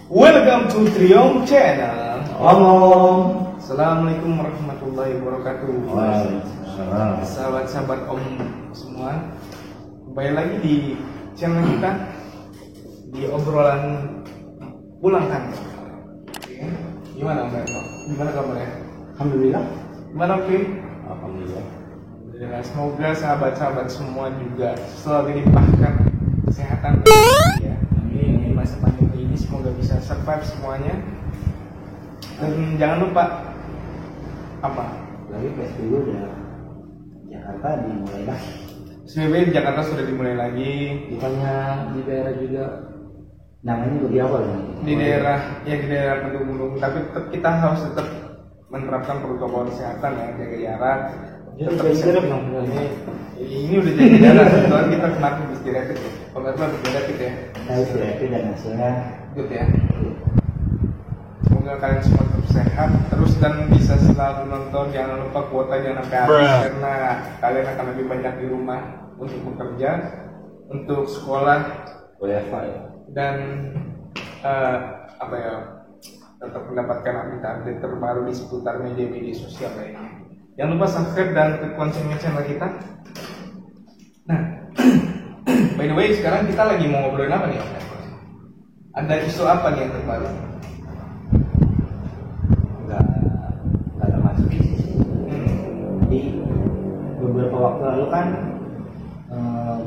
Welcome to Triom Channel. Omong. Assalamualaikum warahmatullahi wabarakatuh. Waalaikumsalam. Sahabat-sahabat Om semua, kembali lagi di channel kita di obrolan pulang kantor. Gimana Om Berto? Gimana kabarnya? Alhamdulillah. Gimana Kim? Alhamdulillah. Semoga sahabat-sahabat semua juga selalu dilimpahkan kesehatan ya. Di masa pandemi ini semoga bisa survive semuanya. Dan jangan lupa apa? Lagi PSBB udah Jakarta dimulai lagi. PSBB di Jakarta sudah dimulai lagi. Bukannya di daerah juga namanya lebih awal ya? Di daerah pendukung, tapi kita harus tetap menerapkan protokol kesehatan ya, jaga jarak. Tetap jaga jarak ini udah jaga jarak. Soalnya kita kemarin habis direpit ya. Kalau nggak salah habis direpit ya. Habis direpit dan hasilnya good ya. Semoga kalian semua tetap sehat terus dan bisa selalu nonton. Jangan lupa kuota jangan sampai habis karena kalian akan lebih banyak di rumah untuk bekerja, untuk sekolah, WFH ya. Dan tetap mendapatkan update terbaru di seputar media-media sosial lainnya. Jangan lupa subscribe dan klik loncengnya channel kita. Nah, by the way sekarang kita lagi mau ngobrolin apa nih? Ada isu apa nih yang terbaru? Nggak ada masuk sih. Jadi beberapa waktu lalu kan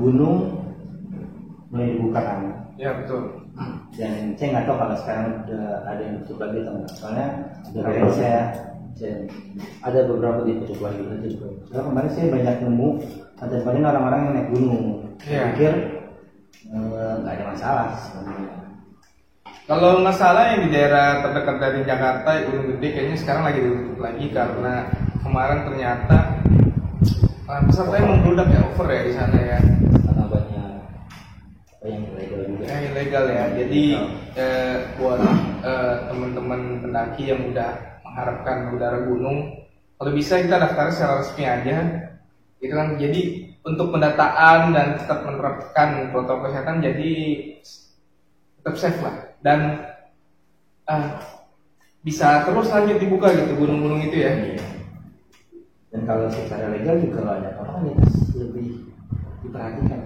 gunung mulai dibuka kan. Ya betul. Dan saya nggak tahu kalau sekarang udah ada yang tutup lagi atau enggak. Soalnya dari saya ada beberapa ditutup lagi juga. Soalnya kemarin saya banyak nemu ada banyak orang-orang yang naik gunung. Saya pikir nggak ada masalah sebenarnya. Kalau nggak salah yang di daerah terdekat dari Jakarta, Gunung Gede kayaknya sekarang lagi ditutup lagi karena kemarin ternyata pesertanya membludak ya, over ya di sana ya. Karena banyak apa yang ilegal juga. Ilegal ya. Jadi buat teman-teman pendaki yang udah mengharapkan udara gunung, kalau bisa kita daftar secara resmi aja. Itu kan jadi untuk pendataan dan tetap menerapkan protokol kesehatan, jadi tetap safe lah dan bisa terus lanjut dibuka gitu gunung-gunung itu ya. Dan kalau secara legal juga kalau ada orang ya lebih diperhatikan.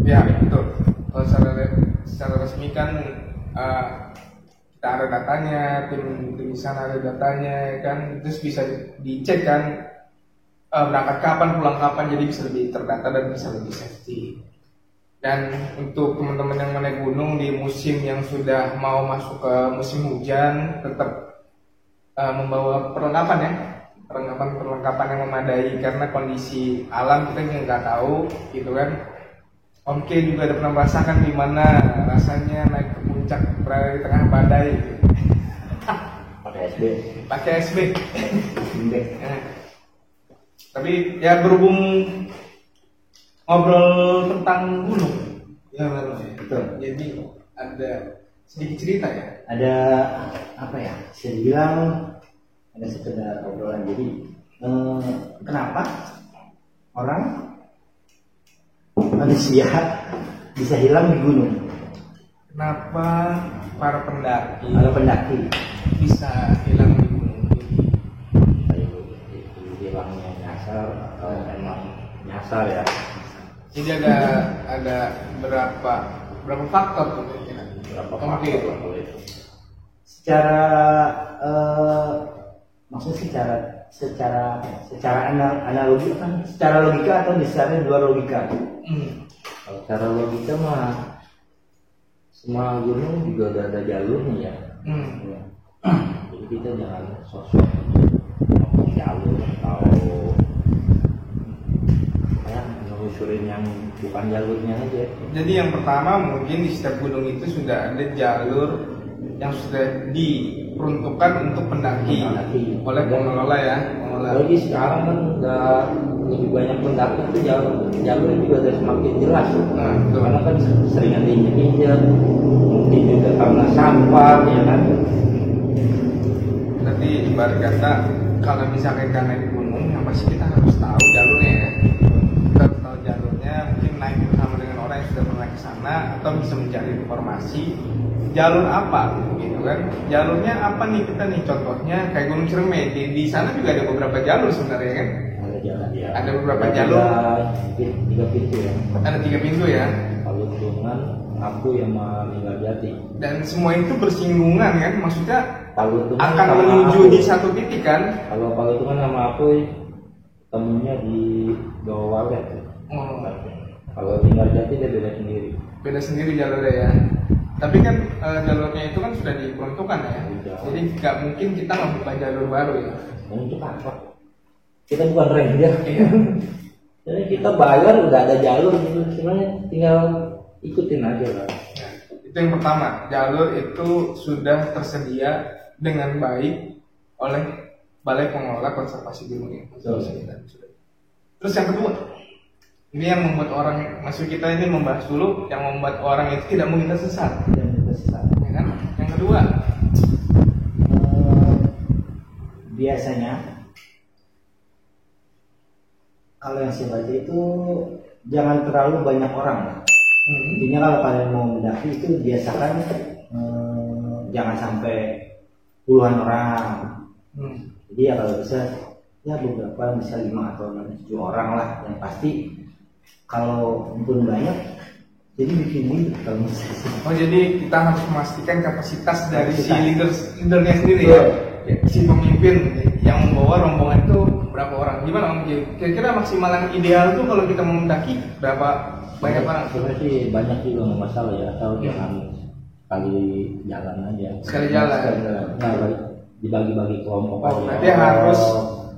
Ya betul. Kalau secara resmi kan kita ada datanya, tim di sana ada datanya kan, terus bisa dicek kan berangkat kapan, pulang kapan, jadi bisa lebih terdata dan bisa lebih safety. Dan untuk teman-teman yang menaik gunung di musim yang sudah mau masuk ke musim hujan, tetap membawa perlengkapan yang memadai karena kondisi alam kita juga nggak tahu gitu kan. Om K juga ada pernah merasakan gimana rasanya naik ke puncak berada di tengah badai gitu. Pakai SB. Tapi ya berhubung ngobrol tentang gunung ya baru ya. Betul. Jadi ada sedikit cerita ya. Ada apa ya? Bisa dibilang ada sekedar obrolan. Jadi kenapa orang manusia bisa hilang di gunung? Kenapa para pendaki bisa hilang di gunung? itu hilangnya nyasar atau emang nyasar ya? Jadi ada berapa faktor tuh kira-kira? Berapa faktor kalau itu? Secara maksudnya secara analogi kan, secara logika atau misalnya luar logika? Kalau secara logika mah semua gunung juga udah ada jalurnya ya. Ya. Jadi kita jangan sosok jalur atau kayak menelusurin yang bukan jalurnya aja. Jadi yang pertama mungkin di setiap gunung itu sudah ada jalur yang sudah diperuntukkan untuk pendaki oleh pengelola ya. Lagi sekarang kan udah lebih banyak pendaki itu jalurnya juga udah semakin jelas. Karena kan seringan diinjek-injek, mungkin juga karena sampah ya kan. Berarti ibarat kata kalau misalnya kita naik gunung, yang pasti kita harus tahu jalurnya ya. Kita harus tahu jalurnya, mungkin naik bersama dengan orang yang sudah sudah pernah ke sana atau bisa mencari informasi jalur apa gitu kan, jalurnya apa nih kita nih, contohnya kayak Gunung Ciremai di sana juga ada beberapa jalur sebenarnya kan, ada beberapa jalur, tiga pintu ya, ada 3 pintu ya, Palutungan, aku yang meninggal Jati, dan semua itu bersinggungan kan, maksudnya Palutungan akan menuju di satu titik kan. Kalau Palutungan sama aku temunya di Bawah Walet. Kalau tinggal Jati dia beda sendiri jalurnya ya. Tapi kan jalurnya itu kan sudah diperuntukkan ya. Jadi nggak mungkin kita membuka jalur baru ya. Untuk apa? Kita bukan ranger. Iya. Jadi kita bayar udah ada jalur gitu, sebenarnya tinggal ikutin aja lah. Nah, itu yang pertama, jalur itu sudah tersedia dengan baik oleh Balai Pengelola Konservasi Gunung ini. Terus yang kedua, ini yang membuat orang, maksud kita ini membahas dulu yang membuat orang itu tidak mungkin tersesat. Ya kan? Yang kedua, biasanya kalau yang saya baca itu jangan terlalu banyak orang. Intinya kalau kalian mau mendaki itu biasakan jangan sampai puluhan orang. Jadi ya kalau bisa ya beberapa, bisa 5 atau 7 orang lah, yang pasti kalau pun banyak jadi bikin ini kalau misalnya. Oh jadi kita harus memastikan kapasitas dari si leadernya sendiri ya, si pemimpin yang membawa rombongan itu berapa orang, gimana Om? Kira-kira maksimalan ideal tuh kalau kita mau mendaki berapa banyak orang? Sebenarnya sih banyak juga nggak masalah ya, atau jangan kali jalan aja. Sekali jalan. Nah, dibagi-bagi kelompok aja. Berarti harus.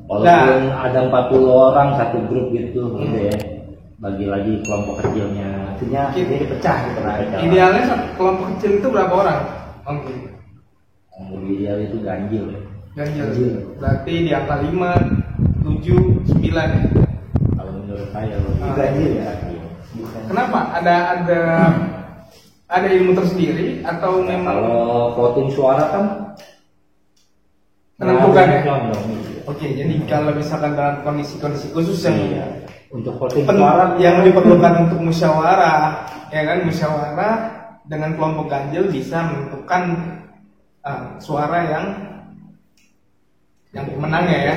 Walaupun ada 40 orang satu grup gitu, gitu ya. Bagi lagi kelompok kecilnya, artinya jadi pecah gitu lah. Idealnya kelompok kecil itu berapa orang? Ideal itu ganjil. Berarti di angka 5, 7, 9 ya? Kalau menurut saya ganjil ya. Kenapa? Ada ilmu tersendiri atau memang? Kalau voting suara kan menentukan ya? Oke, jadi kalau misalkan dalam kondisi-kondisi khusus yang untuk voting suara yang diperlukan untuk musyawarah, ya kan, musyawarah dengan kelompok ganjil bisa menentukan suara yang pemenangnya ya.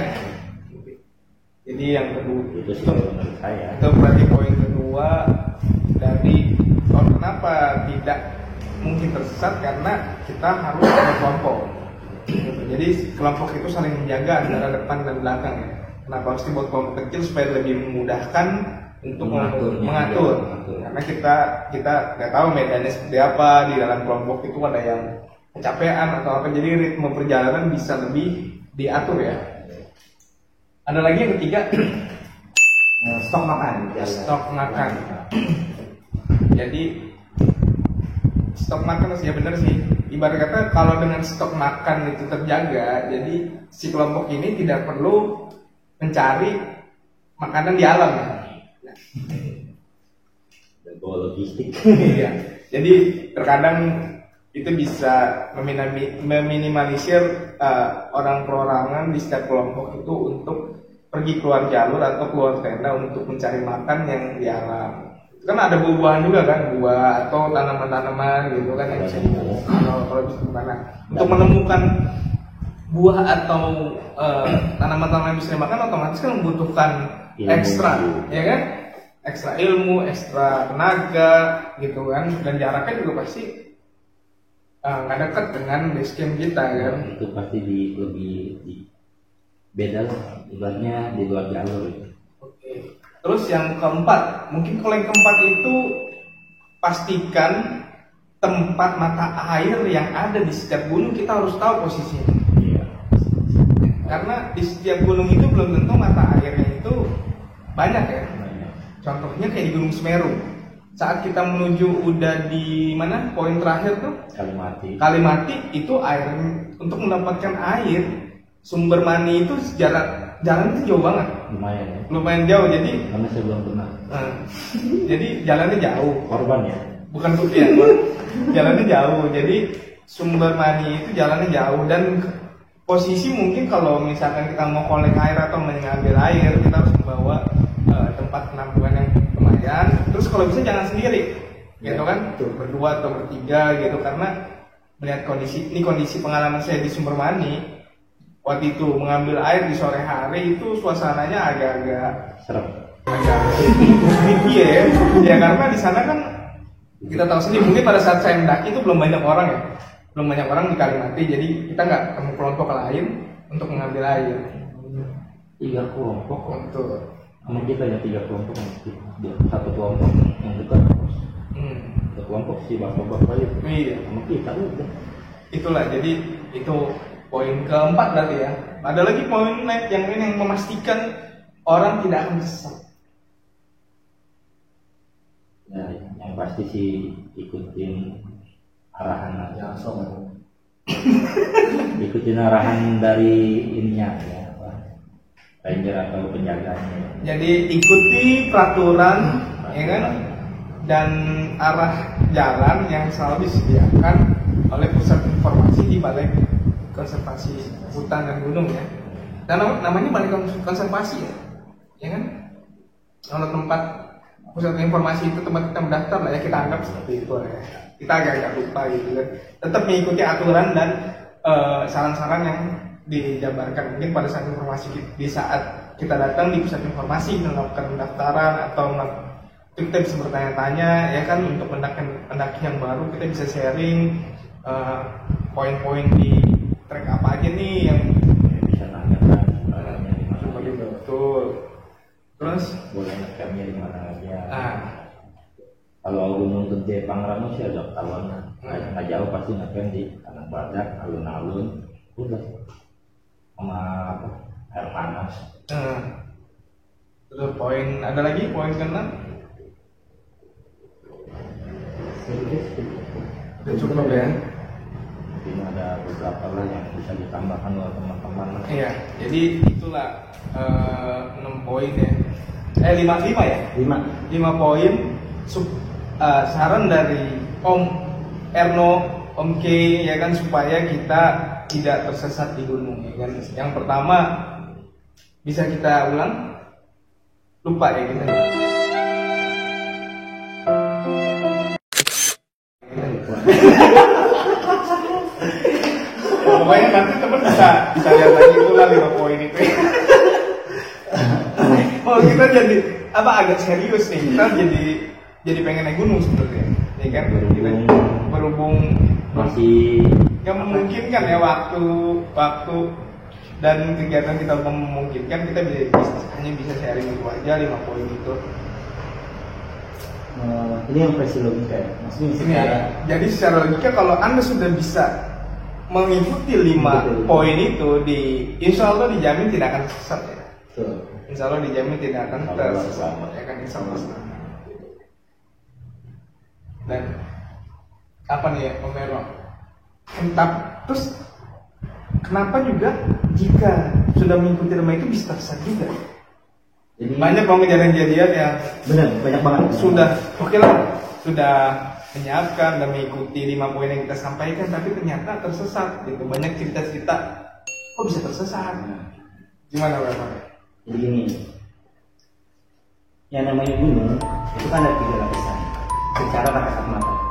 Jadi yang kedua itu menurut saya. Itu berarti poin kedua dari kenapa tidak mungkin tersesat, karena kita harus ada kelompok. Jadi kelompok itu saling menjaga antara depan dan belakang ya. Kenapa harus dibuat kelompok kecil supaya lebih memudahkan untuk mengatur. Karena kita nggak tahu medannya seperti apa di dalam kelompok itu, ada yang kecapean atau apa, jadi ritme perjalanan bisa lebih diatur ya. Ada lagi yang ketiga, stok makan. Jadi stok makan ya benar sih. Ibarat kata kalau dengan stok makan itu terjaga, jadi si kelompok ini tidak perlu mencari makanan di alam ya. Logistik. Iya. Jadi terkadang itu bisa meminimalisir orang perorangan di setiap kelompok itu untuk pergi keluar jalur atau keluar tenda untuk mencari makan yang di alam. Kan ada buah-buahan juga kan, buah atau tanaman-tanaman gitu kan yang bisa kalau di mana untuk menemukan buah atau tanaman-tanaman yang bisa dimakan, otomatis kan membutuhkan ekstra, ya kan, ekstra ilmu, ekstra tenaga gitu kan, dan jaraknya juga pasti nggak dekat dengan base camp kita kan. Itu pasti lebih beda lah, ibaratnya di luar jalur. Oke. Terus yang keempat, mungkin kalau yang keempat itu pastikan tempat mata air yang ada di setiap gunung kita harus tahu posisinya. Karena di setiap gunung itu belum tentu mata airnya itu banyak ya. Contohnya kayak di Gunung Semeru. Saat kita menuju udah di mana poin terakhir tuh? Kalimati itu air, untuk mendapatkan air sumber mani itu jalan itu jauh banget. Lumayan jauh, jadi karena saya belum pernah. Jadi jalannya jauh. Korban ya? Bukan ya, jalannya jauh. Jadi sumber mani itu jalannya jauh, dan posisi mungkin kalau misalkan kita mau kolek air atau mengambil air, kita harus membawa tempat penampungan yang lumayan. Terus kalau bisa jangan sendiri, gitu kan, berdua atau bertiga gitu, karena melihat kondisi pengalaman saya di Sumbermani waktu itu mengambil air di sore hari itu suasananya agak-agak serem, agak creepy ya karena di sana kan kita tahu sendiri, mungkin pada saat saya mendaki itu belum banyak orang di Kalimati, jadi kita nggak ketemu kelompok lain untuk mengambil air. 3 kelompok Untuk sama kita ya, 3 kelompok, satu kelompok yang dekat, satu kelompok si bapak-bapak itu, iya. sama kita udah. Itulah, jadi itu poin keempat berarti ya. Ada lagi poin yang memastikan orang tidak akan sesat. Ya, yang pasti sih ikutin arahan aja, ikutin arahan dari ininya ya, ranger atau penjaganya. Jadi ikuti peraturan, ya kan, dan arah jalan yang selalu disediakan oleh pusat informasi di Balai Konservasi Hutan dan Gunung ya. Dan namanya Balai Konservasi ya kan? Kalau tempat pusat informasi itu tempat kita mendaftar lah ya, kita anggap seperti itu ya. Kita agak lupa gitu kan. Tetap mengikuti aturan dan saran-saran yang dijabarkan. Mungkin pada saat informasi di saat kita datang di pusat informasi melakukan pendaftaran atau kita bisa bertanya-tanya ya kan, untuk pendaki yang baru kita bisa sharing poin-poin di trek apa aja nih yang Bisa nanyakan betul. Terus boleh ngecampnya di mana aja. Kalau Gunung Gede Pangrango sih ada tahuan, nggak jauh pasti ngecamp di Tanah Badak, alun-alun, udah sama air panas. Terus poin ada lagi poin ke-6. Udah cukup ya. Mungkin ada beberapa lah yang bisa ditambahkan oleh teman-teman. Iya, jadi itulah 6 poin ya. 5 ya? 5 poin saran dari Om Erno, Om K ya kan, supaya kita tidak tersesat di gunung ya kan. Yang pertama bisa kita ulang? Lupa ya kita. Pokoknya nanti teman bisa lihat lagi ulang 5 poin itu. Oh kita jadi agak serius nih, kita jadi pengen naik gunung sebenarnya, ya kan? Berhubung masih nggak memungkinkan ya, waktu dan kegiatan kita memungkinkan, kita hanya bisa sharing itu aja 5 poin itu. Ini yang versi logika ya, maksudnya ya. Jadi secara logika kalau Anda sudah bisa mengikuti 5 poin itu, insya Allah dijamin tidak akan sesat ya. Insya Allah dijamin tidak akan tersesat ya kan, insya Allah. Dan apa nih ya Om Ero? Terus kenapa juga jika sudah mengikuti 5 itu bisa tersesat juga? Jadi, banyak kejadian-kejadian yang banyak banget sudah oke lah, sudah menyiapkan dan mengikuti 5 poin yang kita sampaikan, tapi ternyata tersesat gitu. Banyak cerita-cerita kok bisa tersesat. Gimana Bapak? Jadi gini, yang namanya gunung itu kan ada 3 lapisan secara tak kasat mata.